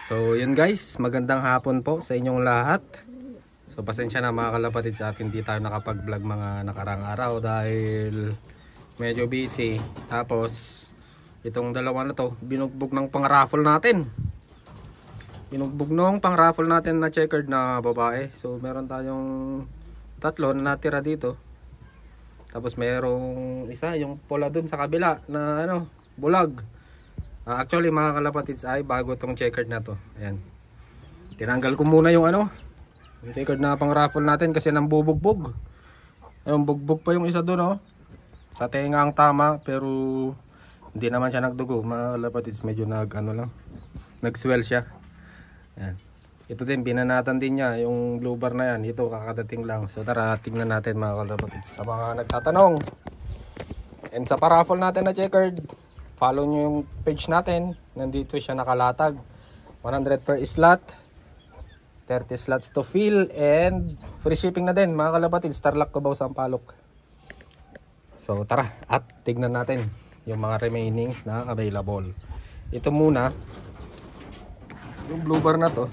So yun guys, magandang hapon po sa inyong lahat. So pasensya na mga kalapatid sa atin, hindi tayo nakapag-vlog mga nakarang araw dahil medyo busy. Tapos itong dalawa na to, binugbog ng pang-raffle natin. Binugbog nung pang-raffle natin na checkered na babae. So meron tayong tatlo na natira dito. Tapos merong isa, yung pula dun sa kabila na ano, bulag. Actually mga kalapatids ay bago tong checkered na to. Ayan. Tinanggal ko muna yung ano, yung checkered na pang raffle natin kasi nang bubugbog. Ayun, bugbog pa yung isa doon, oh. Sa tenga ang tama pero hindi naman siya nagdugo. Mga kalapatids, medyo ano lang, nag-swell siya. Ayan. Ito din, binanatan din niya yung blue bar na yan. Ito kakadating lang. So tara, tingnan natin mga kalapatids sa mga nagtatanong. And sa paraffle natin na checkered, follow nyo yung page natin. Nandito siya nakalatag. 100 per slot, 30 slots to fill, and free shipping na din mga kalapatids. Tarlac, Cubao, Sampaloc. So tara, at tignan natin yung mga remainings na available. Ito muna, yung blue bar na to.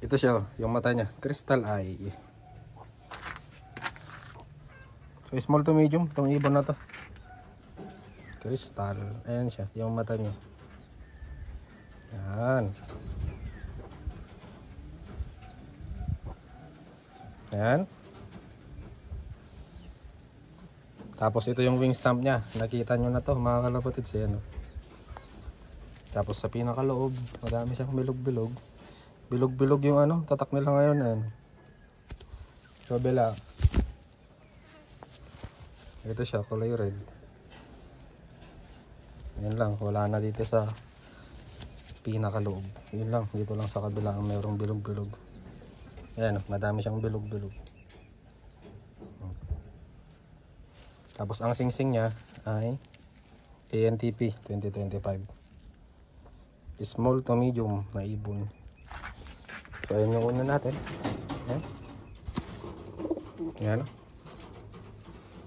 Ito siya, yung mata niya, crystal eye. So small to medium, itong ibon na to. Crystal, ayan siya, yung mata niya. Ayan. Ayan. Tapos ito yung wing stamp niya. Nakita nyo na to mga kalapatids. Ayan, oh. Tapos sa pinakaloob, madami siyang bilog-bilog. Bilog-bilog yung ano, tatak nila ngayon. Ayan. Sa kabila, ito siya, kulay red. Yan lang, wala na dito sa pinakaloob. Yun lang, dito lang sa kabila ang mayroong bilog-bilog. Ayan, madami siyang bilog-bilog. Tapos ang singsing niya ay ANTP 2025. Small to medium na ibon. So ayan yung una natin. Ayan. Ayan.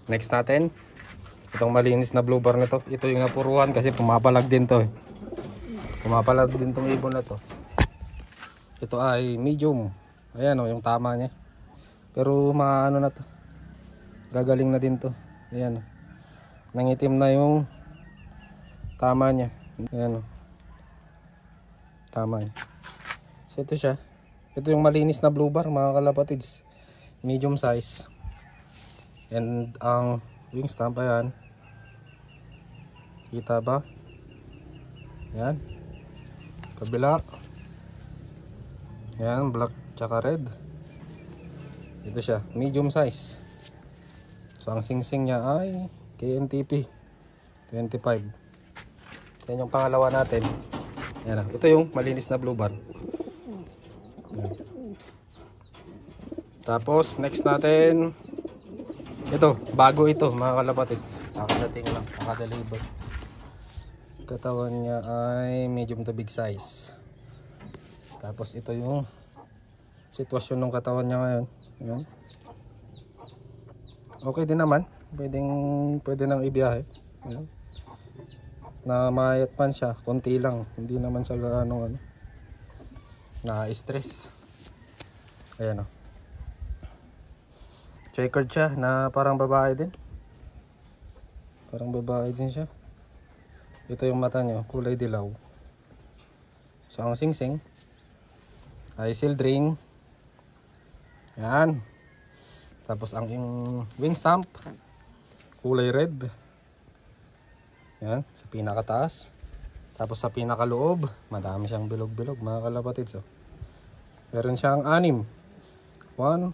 Next natin, itong malinis na blue bar na to. Ito yung napuruan kasi pumapalag din to, eh. Pumapalag din tong ibon na to. Ito ay medium. Ayan, oh, yung tama niya. Pero mga ano na to, gagaling na din to. Ayan, oh. Nangitim na yung tama niya. Ayan, oh. Tama niya. So ito siya. Ito yung malinis na blue bar mga kalapatids. Medium size. And ang wing stamp, ayan. Kita ba? Ayan. Kabila. Ayan, black tsaka red. Ito siya, medium size. So ang singsing niya ay KNTP 25. Yan yung pangalawa natin. Ayan, ito yung malinis na blue bar. Ayan. Tapos next natin, ito, bago ito mga kalapatids. Kakadating lang, kakadeliver. Katawan niya ay medium to big size. Tapos ito yung sitwasyon ng katawan niya ngayon. Ayan. Okay din naman. Pwede nang ibiyahe. Ayan. Na mayat pan siya, konti lang. Hindi naman siya ano, na-stress. Ayan, o. Checkered siya na parang babae din. Parang babae din siya. Ito yung mata niya, kulay dilaw. So ang singsing ay sealed ring. Yan. Tapos ang wing stamp, kulay red. Yan, sa pinakataas. Tapos sa pinakaloob, madami siyang bilog-bilog mga kalapatids. So, meron siyang 6. 1,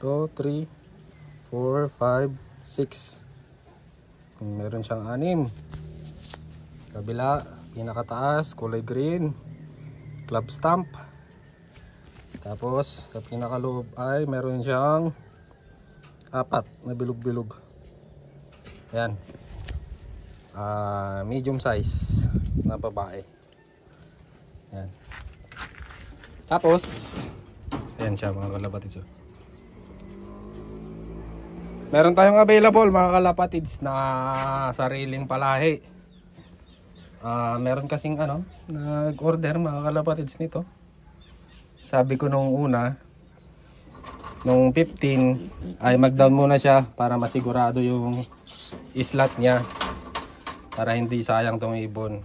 2, 3, 4, 5, 6. Meron siyang 6. Kabila, pinakataas, kulay green, club stamp. Tapos sa pinakaloob ay meron siyang 4 na bilog-bilog. Ayan. Medium size na babae. Ayan. Tapos ayan siya mga kalapatids. Meron tayong available mga kalapatids na sariling palahi. Meron kasing nag-order mga kalapatids nito. Sabi ko nung una, nung 15 ay mag-down muna siya para masigurado yung slot niya, para hindi sayang tong ibon.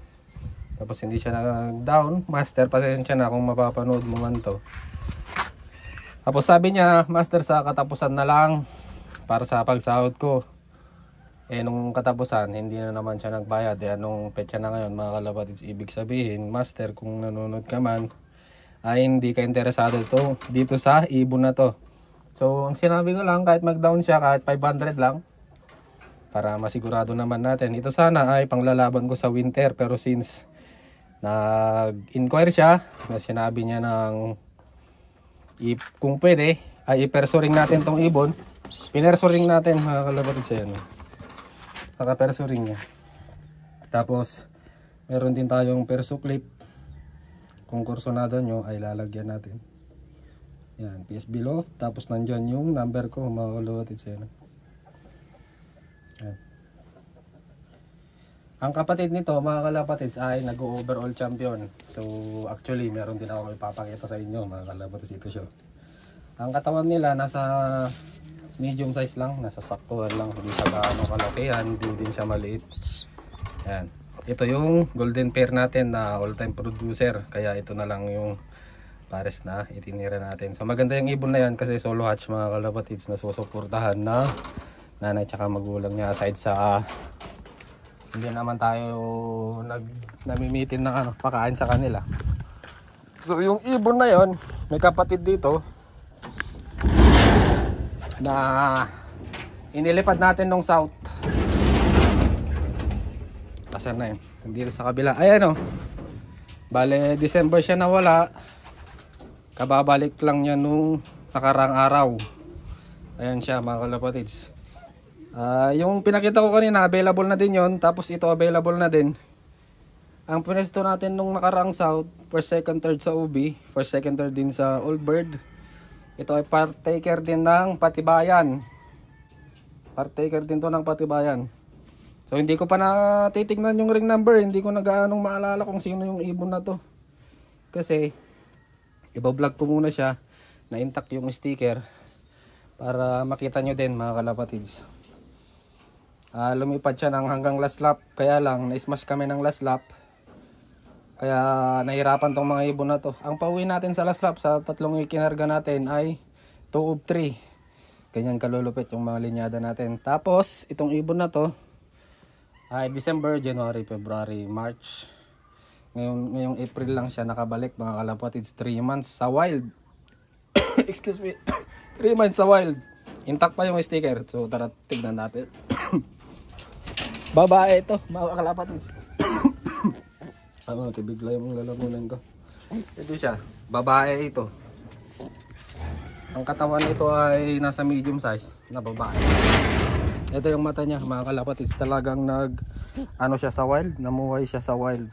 Tapos hindi siya nag-down. Master, pasensya na kung mapapanood mo man to. Tapos sabi niya, Master, sa katapusan na lang para sa pagsahod ko. Nung katapusan, hindi na naman siya nagbayad. Anong petsa na ngayon mga kalapatids? Ibig sabihin, Master, kung nanonood ka man, ay hindi ka interesado dito sa ibon na to. So ang sinabi ko lang, kahit mag-down siya, kahit 500 lang, para masigurado naman natin. Ito sana ay panglalaban ko sa winter, pero since nag-inquire siya, na sinabi niya ng kung pwede ay ipersoring natin tong ibon. Pinersoring natin mga kalapatids siya. Naka-persoring niya. Tapos meron din tayong perso clip. Kung kursunado nyo ay lalagyan natin. Yan, PSB loft. Tapos nandyan yung number ko mga kalapatids siya. Yan. Ang kapatid nito mga kalapatids ay nag-overall champion. So actually meron din ako ipapakita sa inyo mga kalapatids. Ito siya. Ang katawan nila nasa medium size lang, nasa saktuhan lang, hindi sa gaano kalakihan, hindi din siya maliit. Yan. Ito yung golden pair natin na all time producer, kaya ito na lang yung pares na itinira natin. So maganda yung ibon na yan kasi solo hatch mga kalapatids, na susuportahan na nanay tsaka magulang niya, aside sa hindi naman tayo namimitin ng pakain sa kanila. So yung ibon na yon, may kapatid dito na inilipad natin nung south. Asan na yun? Dito sa kabila. Ayan o. Bale December siya nawala. Kababalik lang niya nung nakarang araw. Ayan siya mga kalapatids. Yung pinakita ko kanina, available na din yon. Tapos ito available na din. Ang pinesto natin nung nakarang south, first, second, third sa UB, first, second, third din sa Old Bird. Ito ay partaker din ng Patibayan. Partaker din to ng Patibayan. So hindi ko pa natitignan yung ring number. Hindi ko nagaanong maalala kung sino yung ibon na to. Kasi iba-vlog ko muna siya na intact yung sticker para makita nyo din mga kalapatids. Lumipad siya ng hanggang last lap. Kaya lang na-smash kami ng last lap. Kaya nahirapan tong mga ibon na to. Ang pauwi natin sa last lap sa tatlong ikinarga natin ay 2 of 3. Ganyan kalulupit yung mga linyada natin. Tapos itong ibon na to ay December, January, February, March. Ngayong April lang siya nakabalik mga kalapatids. 3 months sa wild. Excuse me. 3 months sa wild. Intact pa yung sticker. So tara tignan natin. Babae ito mga kalapatids. Tibigla yung lalamunan ko. Ito siya, babae ito. Ang katawan nito ay nasa medium size na babae. Ito yung mata niya mga kalapatids. Talagang siya sa wild, namuhay siya sa wild.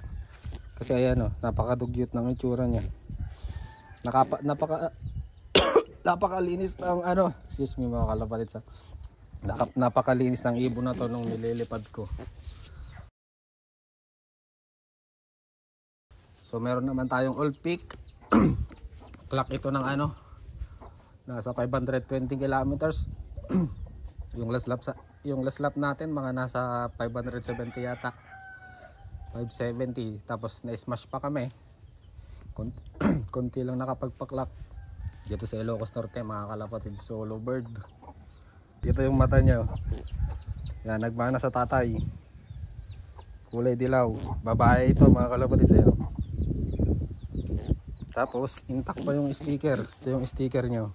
Kasi ayan napakadugyot ng itsura niya. Napakalinis ng excuse me mga kalapatids. Napakalinis ng ibon na to nung nililipad ko. So meron naman tayong old peak. Clock ito ng nasa 520 kilometers. yung last lap natin mga nasa 570 yata. 570. Tapos na-smash pa kami. Konti lang nakapagpa-clock. Dito sa Ilocos Norte mga kalapatids, solo bird. Ito yung mata niya. Yan, nagmana sa tatay. Kulay dilaw. Babae ito mga kalapatids. Tapos intact pa yung sticker. Ito yung sticker nyo.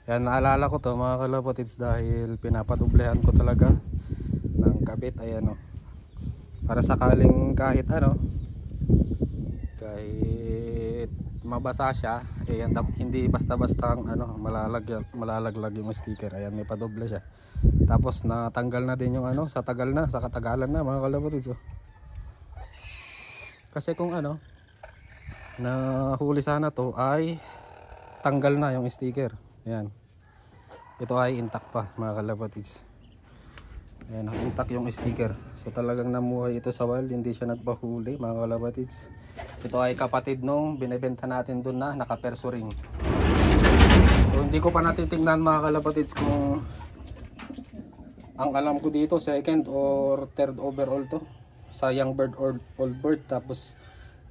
Yan, naalala ko to mga kalapatids dahil pinapadublehan ko talaga ng kabit. Ayan para sakaling kahit kahit mabasa siya, hindi basta-basta malalaglag yung sticker. Ayan, may padoble siya. Tapos natanggal na din yung sa katagalan na mga kalapatids. Kasi kung nahuli sana to ay tanggal na yung sticker. Ayan. Ito ay intact pa mga kalapatids. Ayan, intact yung sticker. So talagang namuhay ito sa wild, hindi siya nagpahuli mga kalapatids. Ito ay kapatid nung binebenta natin dun na naka-perso ring. So hindi ko pa natitingnan mga kalapatids kung ang alam ko dito second or third overall to sa young bird or old bird, tapos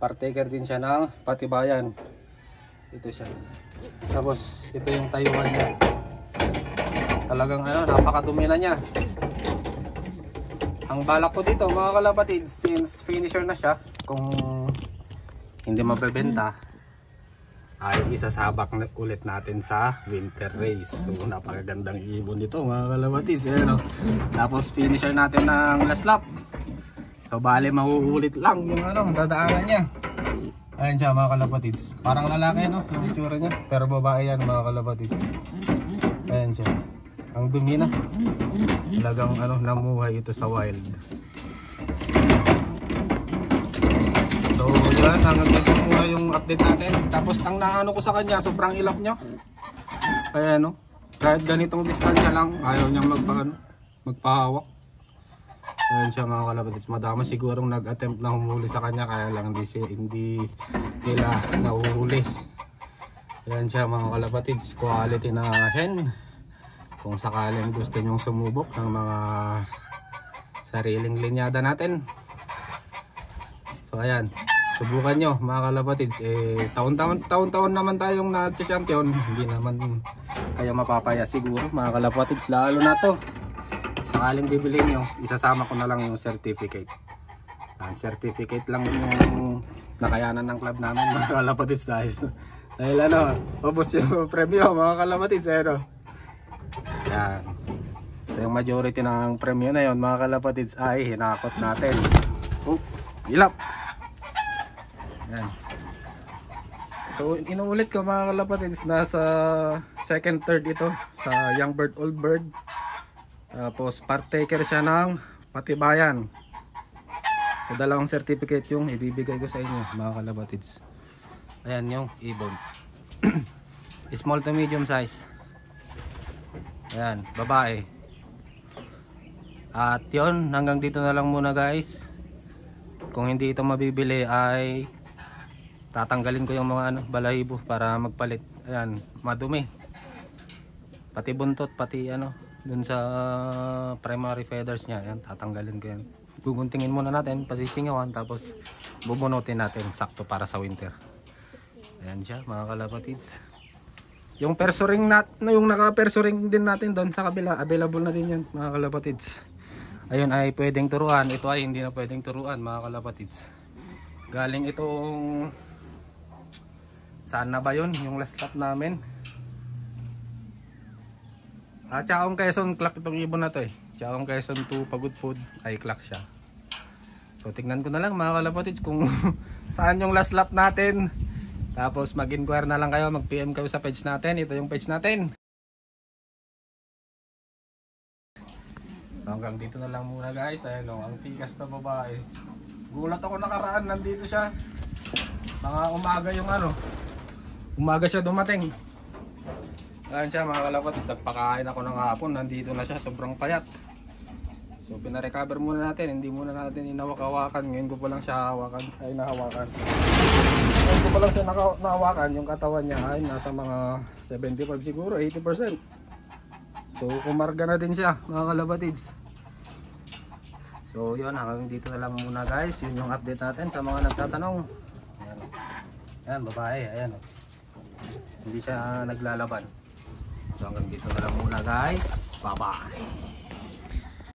partaker din siya ng patibayan. Ito siya. Tapos ito yung tayuan niya. Talagang napakadumi na niya. Ang balak ko dito mga kalapatids, since finisher na siya, kung hindi mabebenta ay isasabak na ulit natin sa winter race. So napakagandang ibon dito mga kalapatids. Tapos finisher natin ng last lap. So bali mauulit lang yung dadaanan niya. Ayan siya mga kalapatids. Parang lalaki yung itsura niya, pero babae yan mga kalapatids. Ayan siya. Ang dumi na. Talagang namuhay ito sa wild. So yan, hanggang dito muna yung update natin. Tapos ang naano ko sa kanya, sobrang ilap niya. Kaya kahit ganitong distansya lang, ayaw niyang magpahawak. Ayan siya mga kalapatids. Madama sigurong nag-attempt na humuli sa kanya, kaya lang hindi nila nahuhuli. Ayan siya mga kalapatids, quality na hen. Kung sakaling gusto nyong sumubok ng mga sariling linyada natin, so ayan, subukan nyo mga kalapatids. Taon-taon naman tayong nag-champion, hindi naman kayo mapapaya siguro mga kalapatids. Lalo na to, sakaling bibili nyo, isasama ko na lang yung certificate. Certificate lang yung nakayanan ng club namin mga kalapatids, dahil ubos yung premyo mga kalapatids. Yan. So yung majority ng premyo na yon mga kalapatids ay hinakot natin. Ilap. Yan. So inuulit ko mga kalapatids, nasa second third ito sa young bird old bird. Tapos partaker siya ng patibayan. So dalawang certificate yung ibibigay ko sa inyo mga kalapatids. Ayan yung ibon. Small to medium size. Ayan, babae. At yun, hanggang dito na lang muna guys. Kung hindi ito mabibili ay tatanggalin ko yung mga balahibo para magpalit. Ayan, madumi. Pati buntot, pati dun sa primary feathers niya. Ayan, tatanggalin ko yan. Guguntingin muna natin, pasisingawan, tapos bubunutin natin sakto para sa winter. Ayan siya mga kalapatids. Yung perso ring yung naka-perso ring din natin doon sa kabila, available na din yan mga kalapatids. Ayun ay pwedeng turuan, ito ay hindi na pwedeng turuan mga kalapatids. Galing itong saan na ba yun, yung last stop namin. Chaong Quezon clock itong ibon na to Chaong Quezon to Pagod Food ay clock siya. So tignan ko na lang mga kalapatids kung saan yung last lap natin. Tapos mag-inquire na lang kayo, mag-PM kayo sa page natin. Ito yung page natin. So hanggang dito na lang muna guys. Ayan ang tikas na babae. Gulat ako nakaraan, nandito siya. Mga umaga yung umaga siya dumating. Ayan siya mga kalapatids, nagpakain ako ng hapon, nandito na siya, sobrang payat. So pinarecover muna natin, hindi muna natin inawak-hawakan. Ngayon ko pa lang siya nahawakan. Ngayon ko pa lang siya nahawakan, yung katawan niya ay nasa mga 75 siguro, 80%. So umarga na din siya mga kalapatids. So yun, hanggang dito na lang muna guys. Yun yung update natin sa mga nagtatanong. Ayan, babae, ayan. Hindi siya naglalaban. So hanggang dito na lang muna guys. Bye bye.